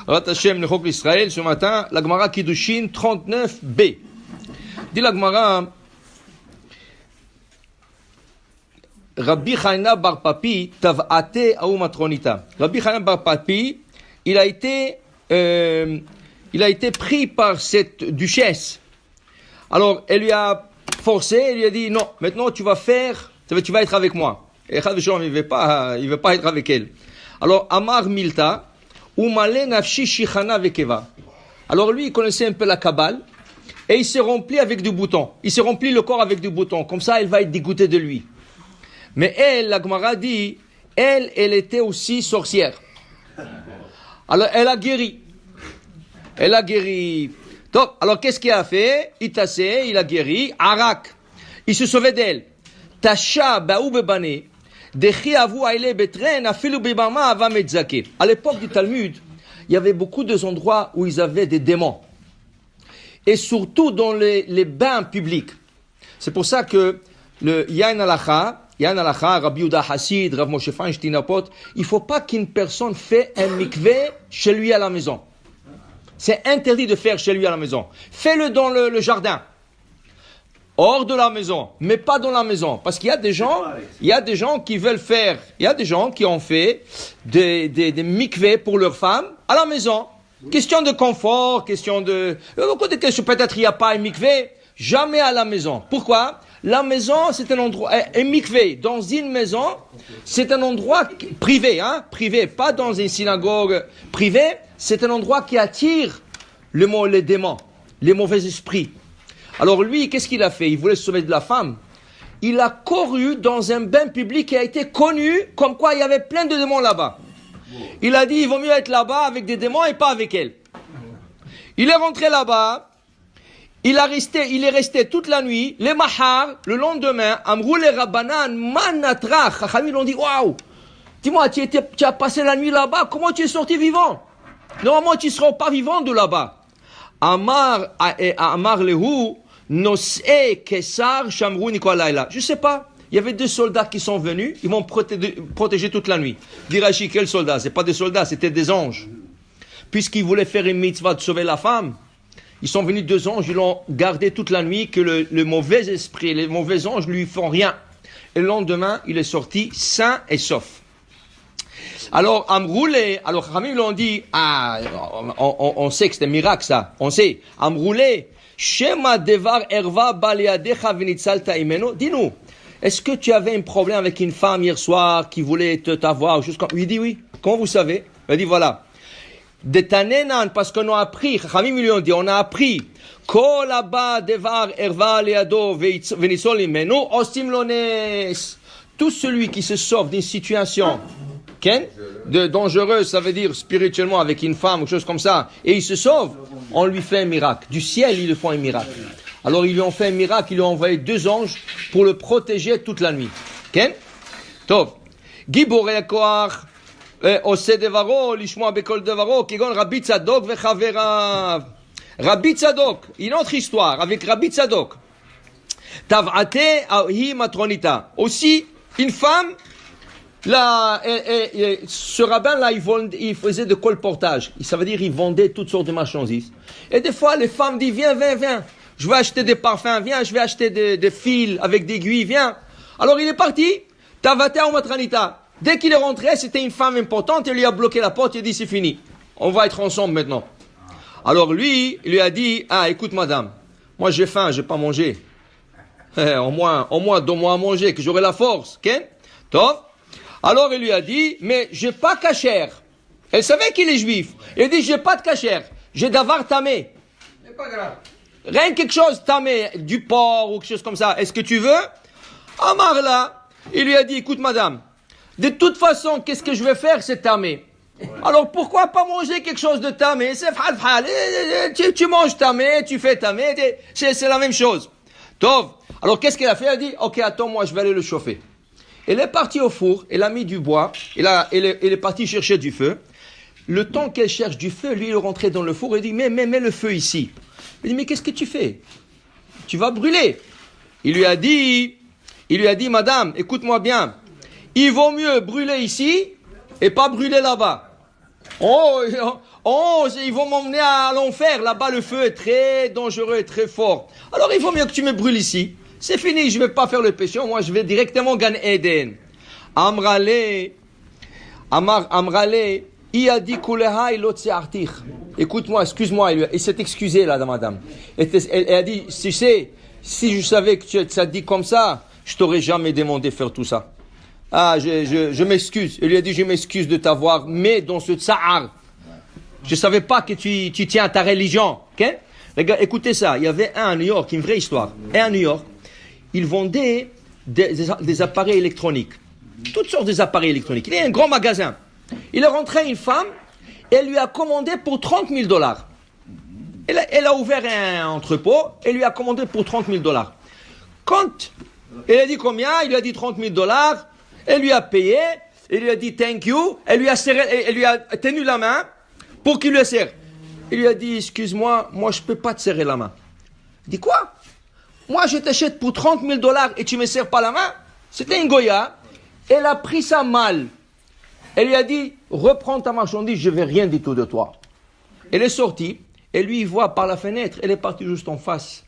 Rat Hashem le Chok l'Israël, ce matin, la Gemara Kiddushin 39b. Dit la Gemara, Rabbi Chana bar Papi tav'ate aou matronita. Rabbi Chana bar Papi, il a été pris par cette duchesse. Alors, elle lui a forcé, elle lui a dit, non, maintenant tu vas être avec moi. Et Chad Vishon, il veut pas être avec elle. Alors, Amar Milta, Umale nafshi shichana vekeva. Alors lui, il connaissait un peu la Kabbale, et il s'est rempli avec du bouton. Il s'est rempli le corps avec du bouton. Comme ça, elle va être dégoûtée de lui. Mais elle, la Gemara dit, elle était aussi sorcière. Alors, elle a guéri. Donc, alors, qu'est-ce qu'il a fait? Il a guéri. Arak. Il se sauvait d'elle. Tasha ba'ou bebane. À l'époque du Talmud, il y avait beaucoup d'endroits où ils avaient des démons. Et surtout dans les bains publics. C'est pour ça que le Yain Alacha, Rabbi Yehuda Hassid, Rav Moshe Feinstein Apot, il ne faut pas qu'une personne fait un mikvé chez lui à la maison. C'est interdit de faire chez lui à la maison. Fais-le dans le jardin. Hors de la maison, mais pas dans la maison. Parce qu'il y a des gens qui veulent faire, il y a des gens qui ont fait des mikvés pour leurs femmes à la maison. Question de confort, beaucoup de questions. Peut-être il n'y a pas un mikvé, jamais à la maison. Pourquoi? La maison, c'est un endroit, un mikvé dans une maison, c'est un endroit privé, privé, pas dans une synagogue privée. C'est un endroit qui attire les démons, les mauvais esprits. Alors lui, qu'est-ce qu'il a fait? Il voulait se sauver de la femme. Il a couru dans un bain public qui a été connu comme quoi il y avait plein de démons là-bas. Il a dit, il vaut mieux être là-bas avec des démons et pas avec elle. Il est rentré là-bas. Il est resté toute la nuit. Les mahar, le lendemain, Amrou les Rabbanan, manatrach. Chachamim l'ont dit, waouh! Dis-moi, tu as passé la nuit là-bas, comment tu es sorti vivant? Normalement, tu ne seras pas vivant de là-bas. Amar lehu, nos'e kesar shamru nikolaila. Je sais pas. Il y avait 2 soldats qui sont venus, ils m'ont protégé toute la nuit. Dirachi, quels soldats? C'est pas des soldats, c'était des anges. Puisqu'ils voulaient faire une mitzvah de sauver la femme, ils sont venus 2 anges, ils l'ont gardé toute la nuit, que le mauvais esprit, les mauvais anges lui font rien. Et le lendemain, il est sorti sain et sauf. Alors, Khamim l'ont dit, on sait que c'est un miracle ça, on sait. Amroulé, Shema devar erva baliadecha venitzalta imeno. Dis-nous, est-ce que tu avais un problème avec une femme hier soir qui voulait t'avoir? Il dit oui. Comment vous savez? Il dit voilà. Detanenan, parce qu'on a appris, Khamim lui ont dit, on a appris, Kol abba devar erva liado venitzol imeno, ostim lones. Tout celui qui se sauve d'une situation de dangereux, ça veut dire spirituellement avec une femme ou quelque chose comme ça, et il se sauve, on lui fait un miracle. Du ciel, ils lui font un miracle. Alors ils lui ont fait un miracle, ils lui ont envoyé 2 anges pour le protéger toute la nuit. Tov. Giborei hakoach oseh devaro lishmoa bekol devaro kegon Rabbi Tzadok vechaverav. Rabbi Tzadok, une autre histoire avec Rabbi Tzadok. Tav'ate hi matronita. Aussi, une femme. Là, ce rabbin-là, il faisait de colportage. Ça veut dire il vendait toutes sortes de marchandises. Et des fois, les femmes disent, viens. Je vais acheter des parfums, viens. Je vais acheter des fils avec des aiguilles, viens. Alors, il est parti. Tavata ou matranita. Dès qu'il est rentré, c'était une femme importante. Il lui a bloqué la porte. Il a dit, c'est fini. On va être ensemble maintenant. Alors, lui, il lui a dit, écoute, madame. Moi, j'ai faim, j'ai pas mangé. Au moins, donne-moi à manger, que j'aurai la force. Top. Alors il lui a dit, mais j'ai pas cachère. Elle savait qu'il est juif. Il a dit, j'ai pas de cachère. J'ai d'avar tamé. C'est pas grave. Rien quelque chose tamé, du porc ou quelque chose comme ça. Est-ce que tu veux? Amar là, il lui a dit, écoute madame, de toute façon, qu'est-ce que je vais faire, c'est tamé. Ouais. Alors pourquoi pas manger quelque chose de tamé? C'est fal. Tu manges tamé, tu fais tamé, c'est la même chose. Tov. Alors qu'est-ce qu'elle a fait? Elle a dit, ok, attends, moi je vais aller le chauffer. Elle est partie au four, elle a mis du bois, elle est partie chercher du feu. Le temps qu'elle cherche du feu, lui, il est rentré dans le four et dit, mets le feu ici. Il dit, mais qu'est-ce que tu fais? Tu vas brûler. Il lui a dit, madame, écoute-moi bien, il vaut mieux brûler ici et pas brûler là-bas. Ils vont m'emmener à l'enfer. Là-bas, le feu est très dangereux et très fort. Alors, il vaut mieux que tu me brûles ici. C'est fini, je ne vais pas faire le péché. Moi, je vais directement Gan Eden. Amrale, il a dit écoute-moi, excuse-moi. Il s'est excusé, là, madame. Elle a dit, tu sais, si je savais que tu as dit comme ça, je t'aurais jamais demandé de faire tout ça. Ah, je m'excuse. Il lui a dit, je m'excuse de t'avoir mis dans ce tsahar. Je savais pas que tu tiens à ta religion. Okay? Les gars, écoutez ça. Il y avait un à New York, une vraie histoire. Et à New York, il vendait des appareils électroniques. Toutes sortes d'appareils électroniques. Il y a un grand magasin. Il est rentré une femme et elle lui a commandé pour $30,000. Elle a ouvert un entrepôt et lui a commandé pour $30,000. Quand elle a dit combien, il lui a dit $30,000. Elle lui a payé. Elle lui a dit thank you. Elle lui a tenu la main pour qu'il lui serre. Il lui a dit excuse-moi, moi je peux pas te serrer la main. Il dit quoi? Moi je t'achète pour $30,000 et tu me serres pas la main? C'était une goya. Elle a pris ça mal. Elle lui a dit reprends ta marchandise, je veux rien du tout de toi. Elle est sortie. Et lui, il voit par la fenêtre, elle est partie juste en face.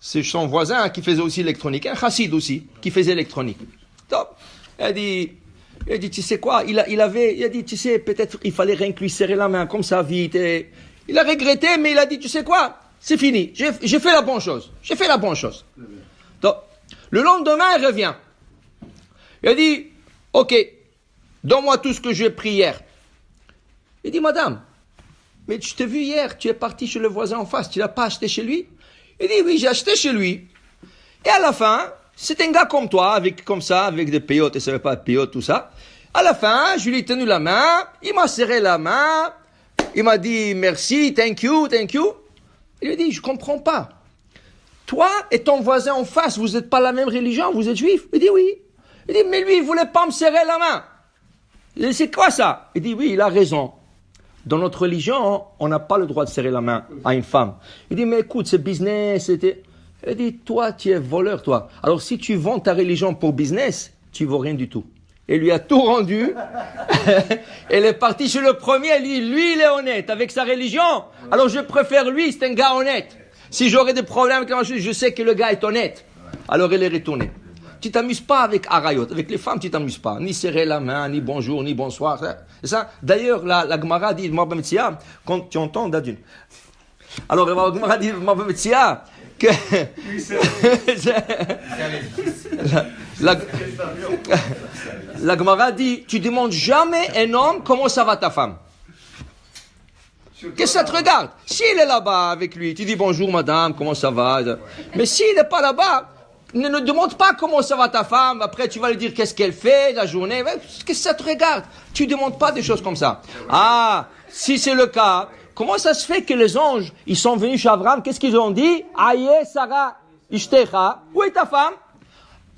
C'est son voisin qui faisait aussi l'électronique, un chassid aussi, qui faisait l'électronique. Top. Elle a dit, tu sais quoi, il a dit, tu sais, peut-être il fallait rien que lui serrer la main, comme ça, vite. Et il a regretté, mais il a dit, tu sais quoi, c'est fini, j'ai fait la bonne chose. J'ai fait la bonne chose. Top. Le lendemain, il revient. Il a dit, ok, donne-moi tout ce que j'ai pris hier. Il dit, madame, mais je t'ai vu hier, tu es parti chez le voisin en face, tu l'as pas acheté chez lui? Il dit, oui, j'ai acheté chez lui. Et à la fin, c'est un gars comme toi, avec des péotes, il ne savait pas péotes, tout ça. À la fin, je lui ai tenu la main, il m'a serré la main, il m'a dit merci, thank you. Il lui a dit, je comprends pas. Toi et ton voisin en face, vous n'êtes pas la même religion, vous êtes juif? Il dit, oui. Il dit, mais lui, il voulait pas me serrer la main. Il dit, c'est quoi ça? Il dit, oui, il a raison. Dans notre religion, on n'a pas le droit de serrer la main à une femme. Il dit, mais écoute, c'est business. Il dit, toi, tu es voleur, toi. Alors, si tu vends ta religion pour business, tu ne vaux rien du tout. Il lui a tout rendu. Elle est partie chez le premier. Lui, il est honnête avec sa religion. Alors, je préfère lui, c'est un gars honnête. Si j'aurais des problèmes avec la chose, je sais que le gars est honnête. Alors, elle est retournée. Tu t'amuses pas avec Arayot. Avec les femmes, tu t'amuses pas. Ni serrer la main, ni bonjour, ni bonsoir. Ça. D'ailleurs, la Gemara dit, quand tu entends d'adune. Alors, la Gemara dit, que la Gemara dit, tu demandes jamais un homme comment ça va ta femme. Qu'est-ce que ça te regarde? S'il est là-bas avec lui, tu dis bonjour madame, comment ça va? Mais s'il n'est pas là-bas, ne demande pas comment ça va ta femme. Après, tu vas lui dire qu'est-ce qu'elle fait la journée. Qu'est-ce que ça te regarde? Tu ne demandes pas des choses comme ça. Ah, si c'est le cas, comment ça se fait que les anges, ils sont venus chez Abraham, qu'est-ce qu'ils ont dit? Aïe, Sarah, Ishtecha, où est ta femme?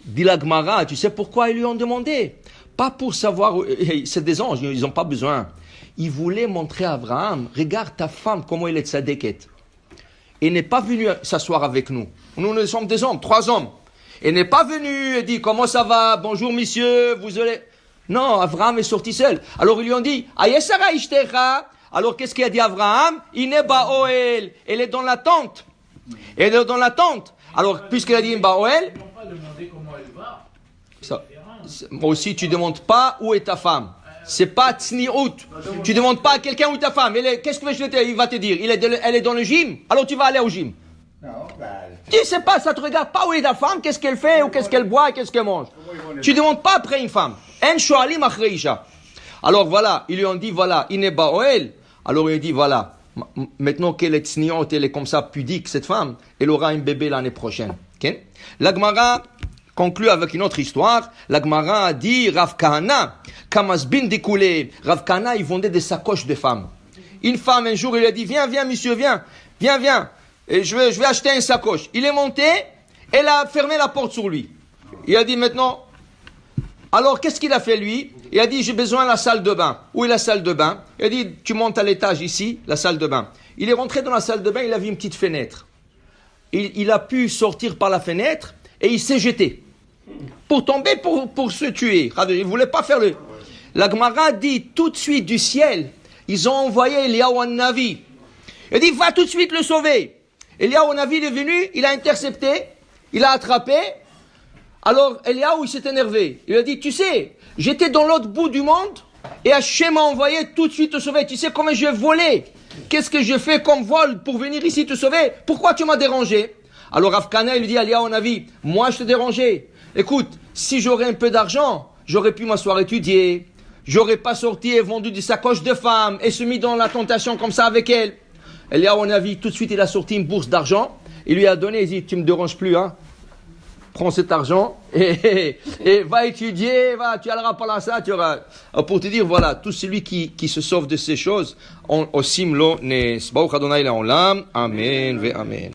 Dit la Gemara, tu sais pourquoi ils lui ont demandé? Pas pour savoir, c'est des anges, ils n'ont pas besoin. Ils voulaient montrer à Abraham, regarde ta femme, comment elle est tzadéket. Il n'est pas venu s'asseoir avec nous. Nous sommes des hommes, 3 hommes. Il n'est pas venu et dit, comment ça va? Bonjour, monsieur, vous allez... Non, Abraham est sorti seul. Alors, ils lui ont dit, Aïe, Sarah, Ishtecha. Alors, qu'est-ce qu'il a dit Abraham? Ineba Oel. Elle est dans la tente. Elle est dans la tente. Alors, puisqu'il a dit Ineba Oel... Ils n'ont pas demandé comment elle va. Moi aussi, tu ne demandes pas où est ta femme. C'est pas tsniout. Tu ne demandes pas à quelqu'un où est ta femme. Qu'est-ce que je vais te dire? Il va te dire, elle est dans le gym. Alors, tu vas aller au gym. Tu ne sais pas, ça te regarde pas où est ta femme, qu'est-ce qu'elle fait, ou qu'est-ce qu'elle boit, qu'est-ce qu'elle mange. Tu ne demandes pas après une femme. En shoalim achrei isha. Alors voilà, ils lui ont dit, voilà, ineba oel. Alors il dit, voilà, maintenant qu'elle est tsniout, elle est comme ça pudique, cette femme, elle aura un bébé l'année prochaine. Okay? La Gemara conclut avec une autre histoire. La Gemara a dit, Rav Kahana, kamasbin découlé. Rav Kahana, il vendait des sacoches de femmes. Une femme, un jour, il a dit, viens, monsieur, viens. Et je vais acheter une sacoche. Il est monté, elle a fermé la porte sur lui. Il a dit maintenant, alors qu'est-ce qu'il a fait lui? Il a dit, j'ai besoin de la salle de bain. Où est la salle de bain? Il a dit, tu montes à l'étage ici, la salle de bain. Il est rentré dans la salle de bain, il a vu une petite fenêtre. Il a pu sortir par la fenêtre et il s'est jeté. Pour tomber, pour se tuer. Il ne voulait pas faire le... La Gemara dit tout de suite du ciel, ils ont envoyé Eliyahu Navi. Il a dit, va tout de suite le sauver. Eliyahu Navi est venu, il a intercepté, il a attrapé. Alors Eliyahu, il s'est énervé. Il a dit, tu sais, j'étais dans l'autre bout du monde et Hachem m'a envoyé tout de suite te sauver. Tu sais combien j'ai volé? Qu'est-ce que je fais comme vol pour venir ici te sauver? Pourquoi tu m'as dérangé? Alors Rav Kana, il lui dit à Eliyahu Navi, moi je te dérangeais. Écoute, si j'aurais un peu d'argent, j'aurais pu m'asseoir étudier. J'aurais pas sorti et vendu des sacoches de femmes et se mis dans la tentation comme ça avec elle. Eliyahu Navi, tout de suite, il a sorti une bourse d'argent. Il lui a donné, il dit, tu me déranges plus, hein. Prends cet argent et va étudier, va, tu auras pas là ça, tu auras. Pour te dire, voilà, tout celui qui se sauve de ces choses, osim lo nes. Baruch Adonai Le'olam. Amen ve amen.